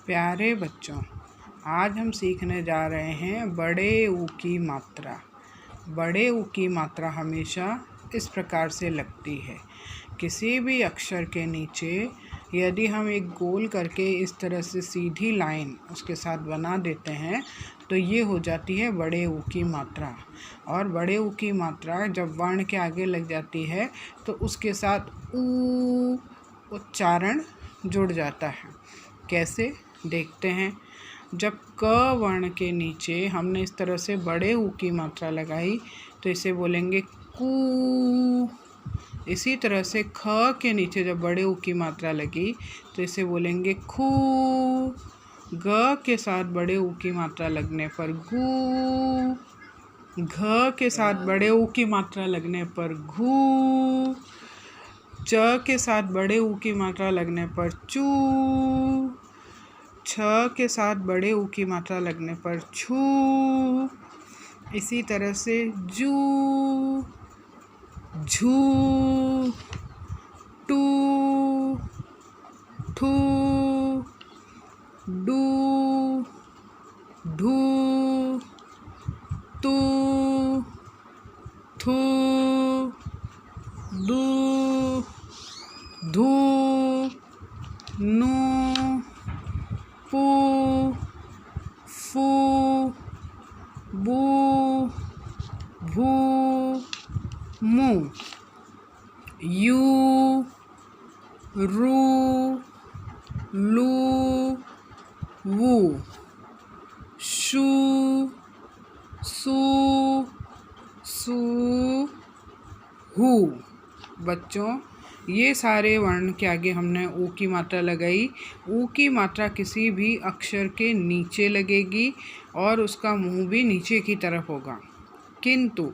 प्यारे बच्चों, आज हम सीखने जा रहे हैं बड़े ऊ की मात्रा। बड़े ऊ की मात्रा हमेशा इस प्रकार से लगती है। किसी भी अक्षर के नीचे यदि हम एक गोल करके इस तरह से सीधी लाइन उसके साथ बना देते हैं तो ये हो जाती है बड़े ऊ की मात्रा। और बड़े ऊ की मात्रा जब वर्ण के आगे लग जाती है तो उसके साथ ऊ उच्चारण जुड़ जाता है। कैसे देखते हैं। जब क वर्ण के नीचे हमने इस तरह से बड़े ऊ की मात्रा लगाई तो इसे बोलेंगे कू। इसी तरह से ख के नीचे जब बड़े ऊ की मात्रा लगी तो इसे बोलेंगे खू। ग के साथ बड़े ऊ की मात्रा लगने पर गू। घ के साथ बड़े ऊ की मात्रा लगने पर घू। च के साथ बड़े ऊ की मात्रा लगने पर चू। छ के साथ बड़े ऊ की मात्रा लगने पर छू। इसी तरह से जू, झू, टू, ठू, डू, ढू, तू, थू, दू, धू, नू, पू, फू, बू, भू, मू। यू, रू, लू, वू, शू, सू, सू, हू। बच्चों, ये सारे वर्ण के आगे हमने ऊ की मात्रा लगाई। ऊ की मात्रा किसी भी अक्षर के नीचे लगेगी और उसका मुंह भी नीचे की तरफ होगा। किंतु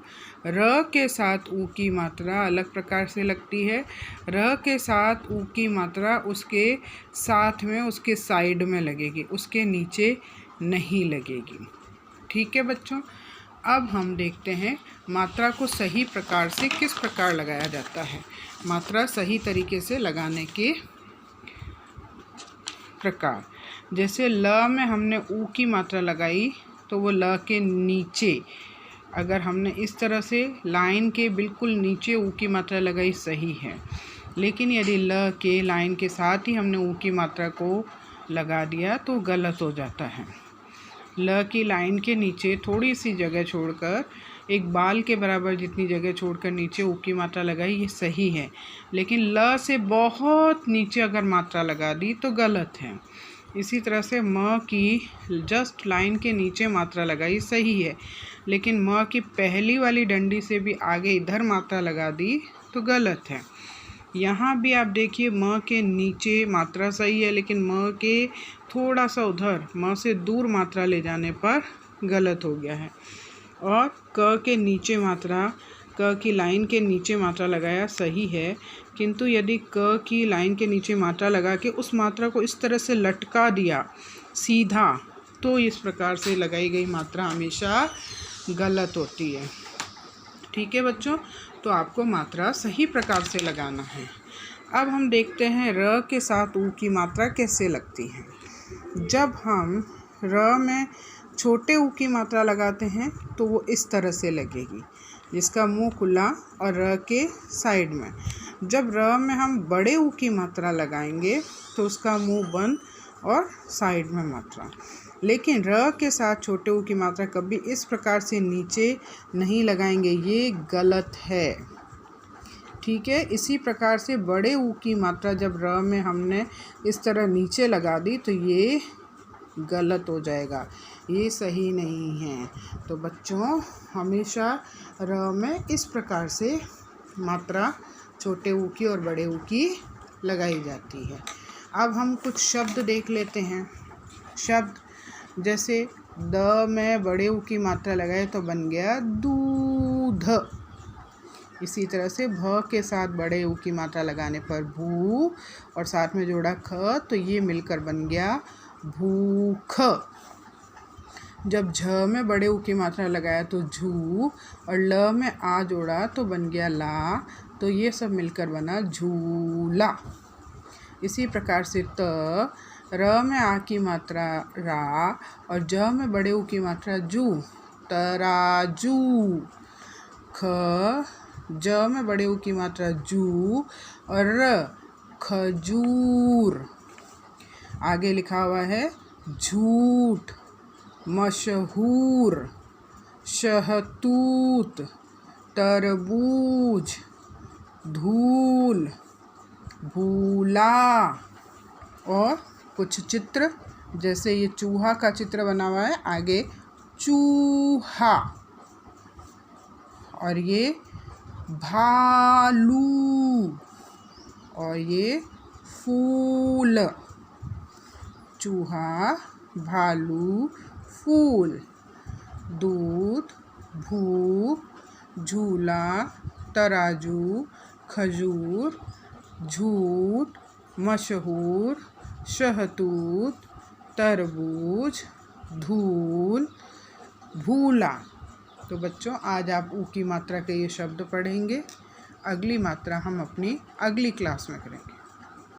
र के साथ ऊ की मात्रा अलग प्रकार से लगती है। र के साथ ऊ की मात्रा उसके साथ में उसके साइड में लगेगी, उसके नीचे नहीं लगेगी। ठीक है बच्चों, अब हम देखते हैं मात्रा को सही प्रकार से किस प्रकार लगाया जाता है। मात्रा सही तरीके से लगाने के प्रकार, जैसे ल में हमने ऊ की मात्रा लगाई तो वो ल के नीचे, अगर हमने इस तरह से लाइन के बिल्कुल नीचे ऊ की मात्रा लगाई सही है। लेकिन यदि ल के लाइन के साथ ही हमने ऊ की मात्रा को लगा दिया तो गलत हो जाता है। ल की लाइन के नीचे थोड़ी सी जगह छोड़कर, एक बाल के बराबर जितनी जगह छोड़कर नीचे ऊ की मात्रा लगाई, ये सही है। लेकिन ल से बहुत नीचे अगर मात्रा लगा दी तो गलत है। इसी तरह से म की जस्ट लाइन के नीचे मात्रा लगाई सही है, लेकिन म की पहली वाली डंडी से भी आगे इधर मात्रा लगा दी तो गलत है। यहाँ भी आप देखिए म के नीचे मात्रा सही है, लेकिन म के थोड़ा सा उधर म से दूर मात्रा ले जाने पर गलत हो गया है। और क के नीचे मात्रा, क की लाइन के नीचे मात्रा लगाया सही है, किंतु यदि क की लाइन के नीचे मात्रा लगा के उस मात्रा को इस तरह से लटका दिया सीधा, तो इस प्रकार से लगाई गई मात्रा हमेशा गलत होती है। ठीक है बच्चों, तो आपको मात्रा सही प्रकार से लगाना है। अब हम देखते हैं र के साथ ऊ की मात्रा कैसे लगती है। जब हम र में छोटे ऊ की मात्रा लगाते हैं तो वो इस तरह से लगेगी, जिसका मुंह खुला और र के साइड में। जब र में हम बड़े ऊ की मात्रा लगाएंगे तो उसका मुंह बंद और साइड में मात्रा। लेकिन र के साथ छोटे ऊ की मात्रा कभी इस प्रकार से नीचे नहीं लगाएंगे, ये गलत है। ठीक है, इसी प्रकार से बड़े ऊ की मात्रा जब र में हमने इस तरह नीचे लगा दी तो ये गलत हो जाएगा, ये सही नहीं है। तो बच्चों, हमेशा र में इस प्रकार से मात्रा छोटे ऊ की और बड़े ऊ की लगाई जाती है। अब हम कुछ शब्द देख लेते हैं। शब्द जैसे द में बड़े ऊ की मात्रा लगाए तो बन गया दूध। इसी तरह से भ के साथ बड़े ऊ की मात्रा लगाने पर भू और साथ में जोड़ा ख, तो ये मिलकर बन गया भूख। जब झ में बड़े ऊ की मात्रा लगाया तो झू और ल में आ जोड़ा तो बन गया ला, तो ये सब मिलकर बना झूला। इसी प्रकार से त र में आ की मात्रा रा और ज में बड़े ऊ की मात्रा जू, तराजू। ख ज में बड़े ऊ की मात्रा जू और र, खजूर। आगे लिखा हुआ है झूठ, मशहूर, शहतूत, तरबूज, धूल, भूला। और कुछ चित्र, जैसे ये चूहा का चित्र बना हुआ है, आगे चूहा, और ये भालू, और ये फूल। चूहा, भालू, फूल। दूध, भूख, झूला, तराजू, खजूर, झूठ, मशहूर, शहतूत, तरबूज, धूल, भूला। तो बच्चों, आज आप ऊ की मात्रा के ये शब्द पढ़ेंगे। अगली मात्रा हम अपनी अगली क्लास में करेंगे।